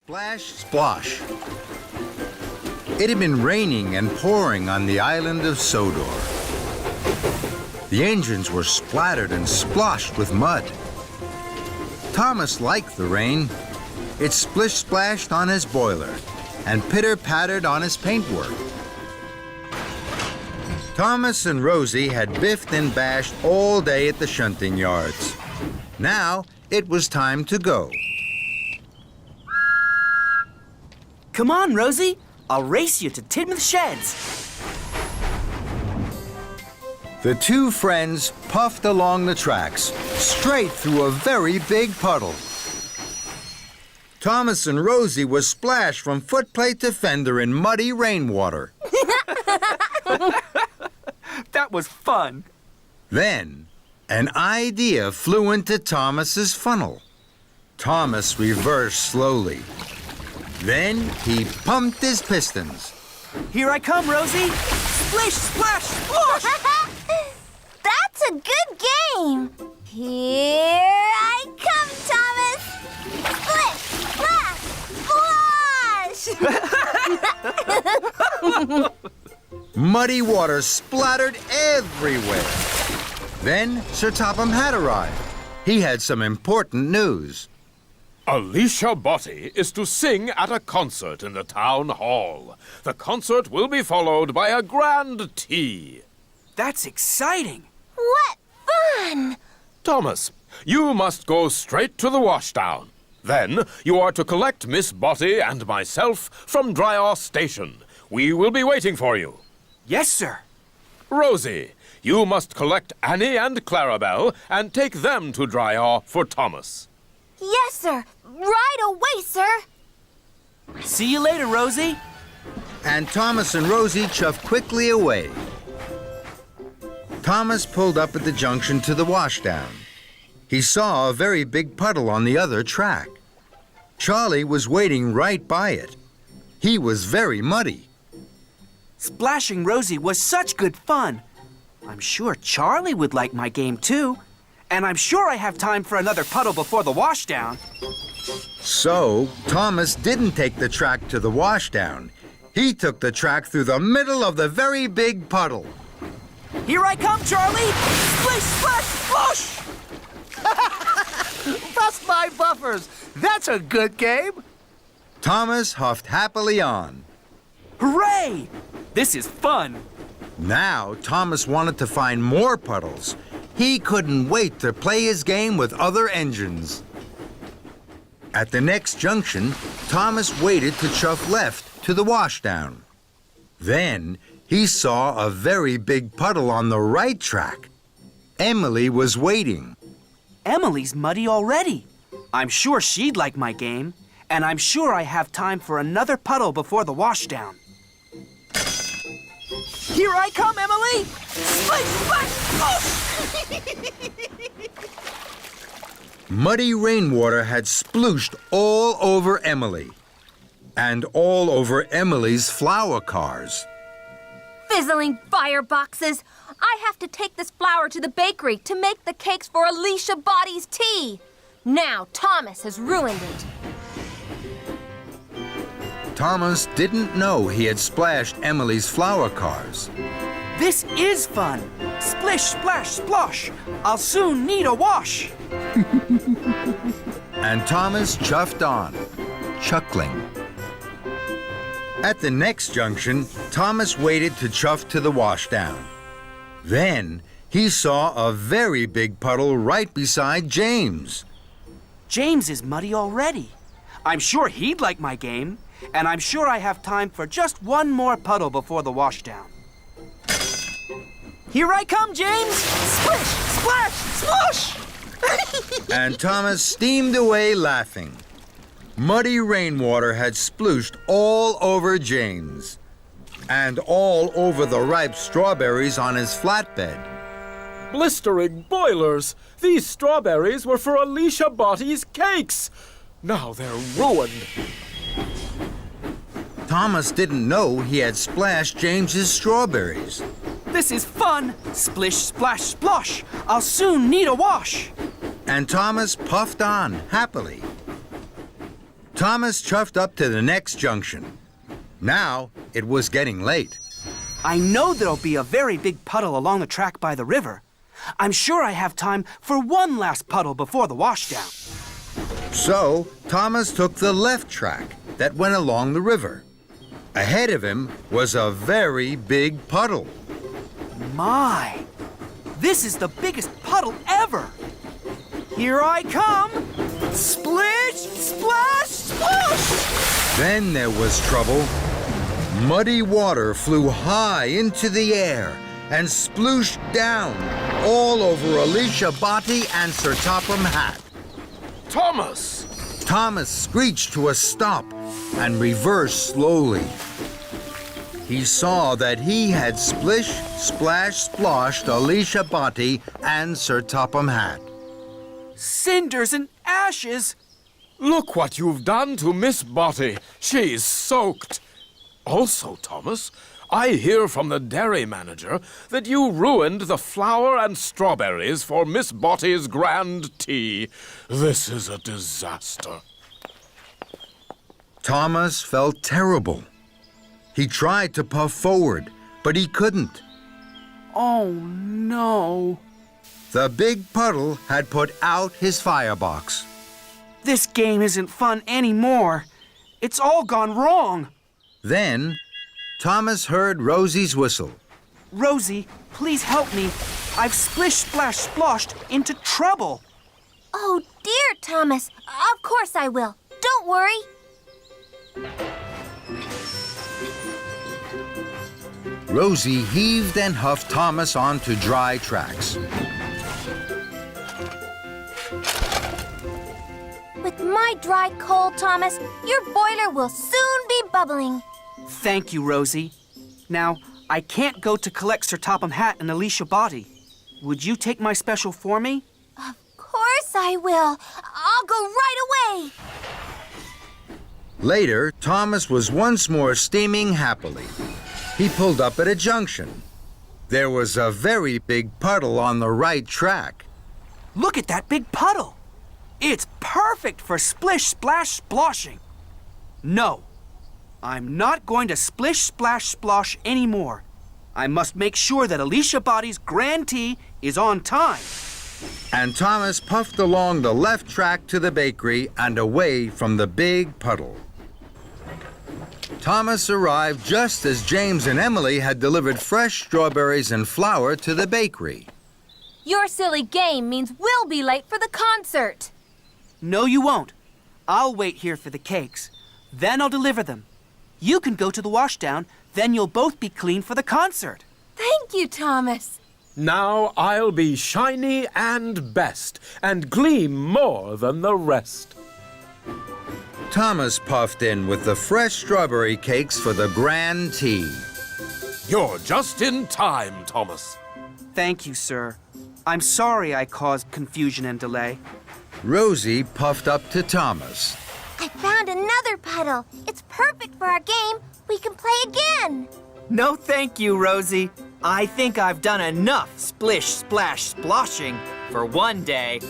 Splash, splosh. It had been raining and pouring on the island of Sodor. The engines were splattered and sploshed with mud. Thomas liked the rain. It splish-splashed on his boiler and pitter-pattered on his paintwork. Thomas and Rosie had biffed and bashed all day at the shunting yards. Now it was time to go. Come on, Rosie. I'll race you to Tidmouth Sheds. The two friends puffed along the tracks, straight through a very big puddle. Thomas and Rosie were splashed from footplate to fender in muddy rainwater. That was fun. Then, an idea flew into Thomas's funnel. Thomas reversed slowly. Then he pumped his pistons. Here I come, Rosie. Splish, splash, splosh! That's a good game. Here I come, Thomas. Splish, splash, splosh! Muddy water splattered everywhere. Then Sir Topham had arrived. He had some important news. Alicia Botti is to sing at a concert in the town hall. The concert will be followed by a grand tea. That's exciting. What fun! Thomas, you must go straight to the washdown. Then you are to collect Miss Botti and myself from Dryaw Station. We will be waiting for you. Yes, sir. Rosie, you must collect Annie and Clarabelle and take them to Dryaw for Thomas. Yes, sir. Right away, sir. See you later, Rosie. And Thomas and Rosie chuffed quickly away. Thomas pulled up at the junction to the washdown. He saw a very big puddle on the other track. Charlie was waiting right by it. He was very muddy. Splashing Rosie was such good fun. I'm sure Charlie would like my game, too. And I'm sure I have time for another puddle before the washdown. So, Thomas didn't take the track to the washdown. He took the track through the middle of the very big puddle. Here I come, Charlie! Splish, splash, splosh! Bust my buffers! That's a good game! Thomas huffed happily on. Hooray! This is fun. Now, Thomas wanted to find more puddles. He couldn't wait to play his game with other engines. At the next junction, Thomas waited to chuff left to the washdown. Then he saw a very big puddle on the right track. Emily was waiting. Emily's muddy already. I'm sure she'd like my game, and I'm sure I have time for another puddle before the washdown. Here I come, Emily! Splish, splash, splosh! Muddy rainwater had splooshed all over Emily. And all over Emily's flower cars. Fizzling fireboxes. I have to take this flour to the bakery to make the cakes for Alicia Botti's tea. Now Thomas has ruined it. Thomas didn't know he had splashed Emily's flower cars. This is fun. Splish, splash, splosh. I'll soon need a wash. And Thomas chuffed on, chuckling. At the next junction, Thomas waited to chuff to the washdown. Then he saw a very big puddle right beside James. James is muddy already. I'm sure he'd like my game, and I'm sure I have time for just one more puddle before the washdown. Here I come, James! Splish, splash, splosh! And Thomas steamed away laughing. Muddy rainwater had splooshed all over James. And all over the ripe strawberries on his flatbed. Blistering boilers! These strawberries were for Alicia Botti's cakes! Now they're ruined. Thomas didn't know he had splashed James's strawberries. This is fun! Splish, splash, splosh! I'll soon need a wash! And Thomas puffed on happily. Thomas chuffed up to the next junction. Now it was getting late. I know there'll be a very big puddle along the track by the river. I'm sure I have time for one last puddle before the washdown. So Thomas took the left track that went along the river. Ahead of him was a very big puddle. My! This is the biggest puddle ever! Here I come! Splish, splash, splosh! Then there was trouble. Muddy water flew high into the air and splooshed down all over Alicia Botti and Sir Topham Hatt. Thomas! Thomas screeched to a stop and reversed slowly. He saw that he had Splish, Splash, Sploshed Alicia Botti and Sir Topham Hatt. Cinders and ashes! Look what you've done to Miss Botti. She's soaked. Also, Thomas, I hear from the dairy manager that you ruined the flour and strawberries for Miss Botti's grand tea. This is a disaster. Thomas felt terrible. He tried to puff forward, but he couldn't. Oh, no. The big puddle had put out his firebox. This game isn't fun anymore. It's all gone wrong. Then, Thomas heard Rosie's whistle. Rosie, please help me. I've splish, splash, sploshed into trouble. Oh, dear, Thomas. Of course I will. Don't worry. Rosie heaved and huffed Thomas onto dry tracks. With my dry coal, Thomas, your boiler will soon be bubbling. Thank you, Rosie. Now, I can't go to collect Sir Topham Hatt and Alicia Botti. Would you take my special for me? Of course I will. I'll go right away. Later, Thomas was once more steaming happily. He pulled up at a junction. There was a very big puddle on the right track. Look at that big puddle. It's perfect for splish, splash, sploshing. No, I'm not going to splish, splash, splosh anymore. I must make sure that Alicia Botti's grand tea is on time. And Thomas puffed along the left track to the bakery and away from the big puddle. Thomas arrived just as James and Emily had delivered fresh strawberries and flour to the bakery. Your silly game means we'll be late for the concert. No, you won't. I'll wait here for the cakes. Then I'll deliver them. You can go to the washdown, then you'll both be clean for the concert. Thank you, Thomas. Now I'll be shiny and best, and gleam more than the rest. Thomas puffed in with the fresh strawberry cakes for the grand tea. You're just in time, Thomas. Thank you, sir. I'm sorry I caused confusion and delay. Rosie puffed up to Thomas. I found another puddle. It's perfect for our game. We can play again. No thank you, Rosie. I think I've done enough splish, splash, sploshing for one day.